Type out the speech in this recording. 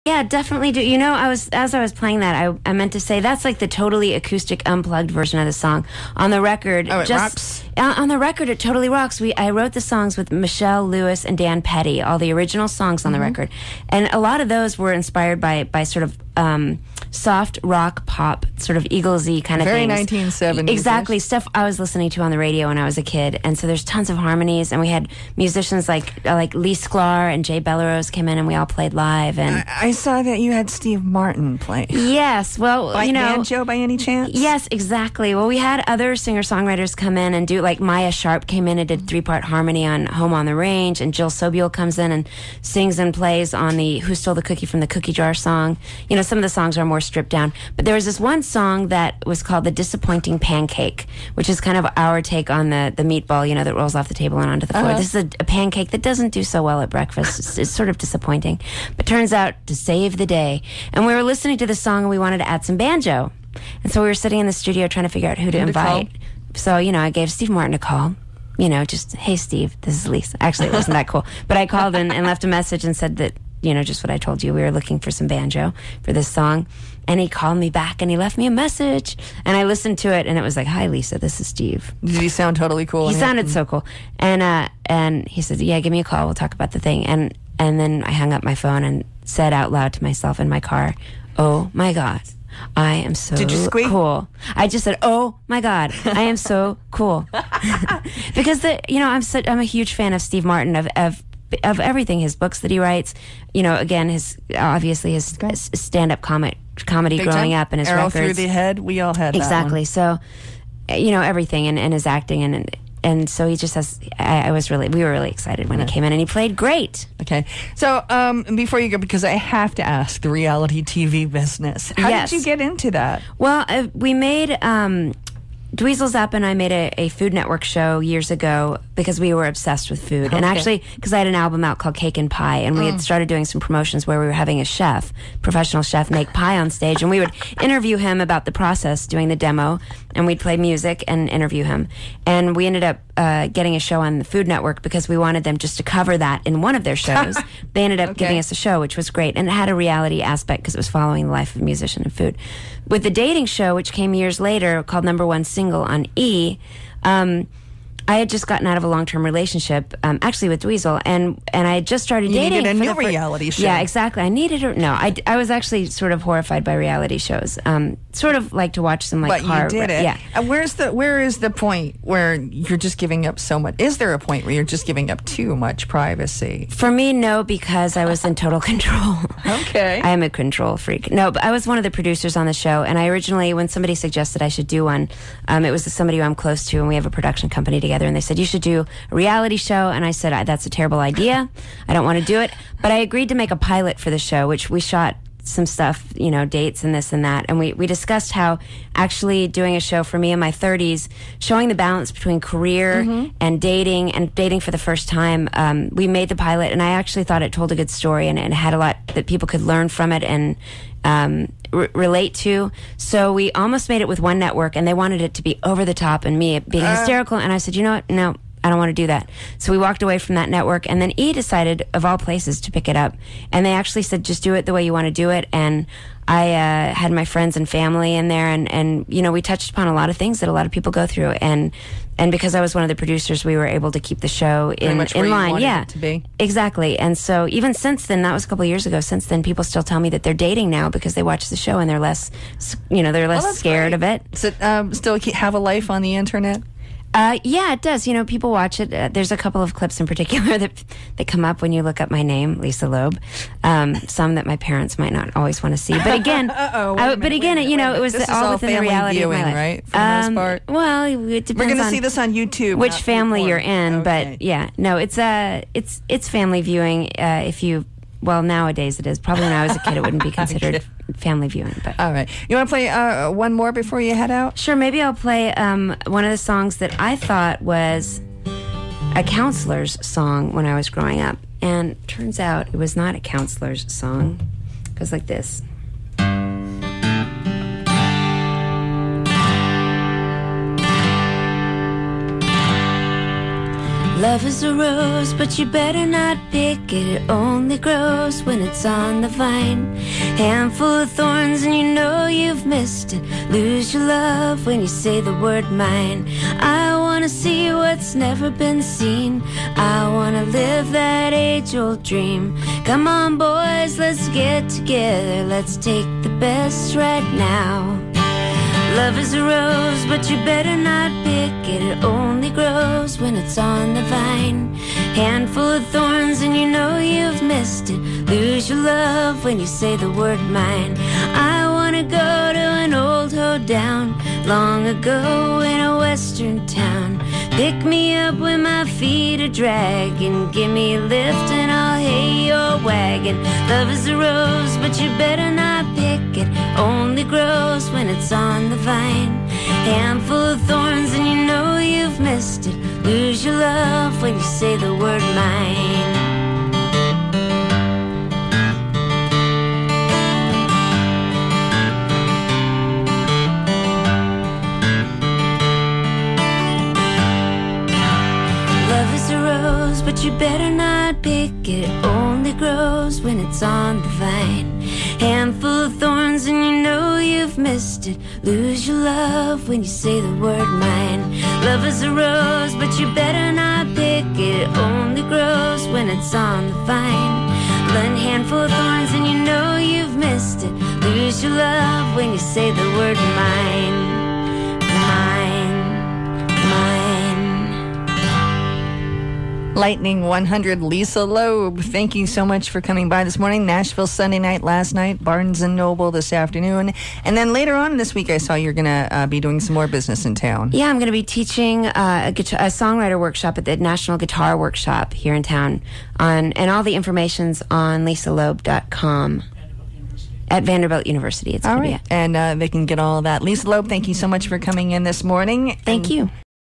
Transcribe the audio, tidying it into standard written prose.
Yeah, definitely do. You know, as I was playing that, I meant to say that's like the totally acoustic, unplugged version of the song. On the record, it rocks. On the record, it totally rocks. I wrote the songs with Michelle Lewis and Dan Petty, all the original songs on the record, and a lot of those were inspired by sort of soft rock pop, sort of Eaglesy kind of Very things. 1970s. Exactly, stuff I was listening to on the radio when I was a kid. And so there's tons of harmonies, and we had musicians like Lee Sklar and Jay Bellerose came in, and we all played live. And I saw that you had Steve Martin play. Yes, well, Like banjo by any chance? Yes, exactly. Well, we had other singer-songwriters come in and do, like Maya Sharp came in and did 3-part harmony on Home on the Range, and Jill Sobule comes in and sings and plays on the Who Stole the Cookie from the Cookie Jar song. You know, some of the songs are more stripped down. But there was this one song that was called The Disappointing Pancake, which is kind of our take on the meatball, you know, that rolls off the table and onto the floor. This is a pancake that doesn't do so well at breakfast. It's sort of disappointing. But turns out to save the day. And we were listening to this song and we wanted to add some banjo. And so we were sitting in the studio trying to figure out who to invite. So, you know, I gave Steve Martin a call. You know, just, hey, Steve, this is Lisa. Actually, it wasn't that cool. But I called and left a message and said that, you know, just what I told you. We were looking for some banjo for this song. And he called me back and he left me a message. And I listened to it and it was like, hi, Lisa, this is Steve. Did he sound totally cool? He sounded so cool. And he said, yeah, give me a call. We'll talk about the thing. And then I hung up my phone and said out loud to myself in my car, oh, my God. I am so Did you squeak? Cool. I just said, "Oh my God, I am so cool," because I'm a huge fan of Steve Martin of everything, his books that he writes. You know, again, his stand-up comedy Big growing time. up and his Arrow records. Through the Head. We all had exactly. That one. So, you know, everything and his acting and so he just has. We were really excited when he came in and he played great. Okay. So before you go, because I have to ask the reality TV business. How Yes. did you get into that? Well, we made Dweezil Zapp and I made a Food Network show years ago because we were obsessed with food. And actually, because I had an album out called Cake and Pie, and we had started doing some promotions where we were having a professional chef, make pie on stage, and we would interview him about the process, doing the demo, and we'd play music and interview him. And we ended up getting a show on the Food Network because we wanted them just to cover that in one of their shows. They ended up giving us a show, which was great, and it had a reality aspect because it was following the life of a musician and food. With the dating show, which came years later, called Number One Single on E, I had just gotten out of a long-term relationship, actually with Dweezil, and I had just started dating. You needed a new reality show. Yeah, exactly. I needed it. No, I was actually sort of horrified by reality shows. Sort of like to watch some like But you did it. Yeah. And where is the point where you're just giving up so much? Is there a point where you're just giving up too much privacy? For me, no, because I was in total control. Okay. I am a control freak. No, but I was one of the producers on the show, and I originally, when somebody suggested I should do one, it was somebody who I'm close to, and we have a production company together, and they said, you should do a reality show, and I said, that's a terrible idea. I don't want to do it. But I agreed to make a pilot for the show, which we shot some stuff, you know, dates and this and that. And we discussed how actually doing a show for me in my 30s, showing the balance between career and dating for the first time. We made the pilot, and I actually thought it told a good story, and it had a lot that people could learn from it and relate to. So we almost made it with one network, and they wanted it to be over the top and me being hysterical. And I said, you know what? No, I don't want to do that. So we walked away from that network, and then E decided, of all places, to pick it up. And they actually said, just do it the way you want to do it. And I had my friends and family in there, and you know, we touched upon a lot of things that a lot of people go through. And because I was one of the producers, we were able to keep the show in much where line. You wanted Yeah, it to be. Exactly. And so even since then, that was a couple of years ago. Since then, people still tell me that they're dating now because they watch the show and they're less, scared of it. So, still have a life on the internet? Yeah, it does. You know, people watch it. There's a couple of clips in particular that come up when you look up my name, Lisa Loeb. Some that my parents might not always want to see. But again, it was this all is within the reality viewing, of my life. Right? For the most part. Well, it depends. We're going to on see this on YouTube. which family you're in, Okay. but yeah, no, it's family viewing. Nowadays it is. Probably when I was a kid, it wouldn't be considered family viewing. But all right, you want to play one more before you head out? Sure, maybe I'll play one of the songs that I thought was a counselor's song when I was growing up. And turns out it was not a counselor's song. It goes like this. Love is a rose, but you better not pick it. It only grows when it's on the vine. Handful of thorns and you know you've missed it. Lose your love when you say the word mine. I wanna see what's never been seen. I wanna live that age-old dream. Come on boys, let's get together. Let's take the best right now. Love is a rose, but you better not pick it. It only grows when it's on the vine. Handful of thorns and you know you've missed it. Lose your love when you say the word mine. I wanna go to an old hoedown long ago in a western town. Pick me up when my feet are dragging. Give me a lift and I'll hay your wagon. Love is a rose, but you better not pick it. Only grows when it's on the vine. Handful of thorns and you know you've missed it. Lose your love when you say the word mine. But you better not pick it. It only grows when it's on the vine. Handful of thorns and you know you've missed it. Lose your love when you say the word mine. Love is a rose, but you better not pick it. It only grows when it's on the vine. One handful of thorns and you know you've missed it. Lose your love when you say the word mine. Mine, mine. Lightning 100, Lisa Loeb. Thank you so much for coming by this morning. Nashville Sunday night last night, Barnes & Noble this afternoon. And then later on this week, I saw you're going to be doing some more business in town. Yeah, I'm going to be teaching a songwriter workshop at the National Guitar Workshop here in town. And all the information's on lisaloeb.com. At Vanderbilt University. It's all right. And they can get all of that. Lisa Loeb, thank you so much for coming in this morning. Thank you.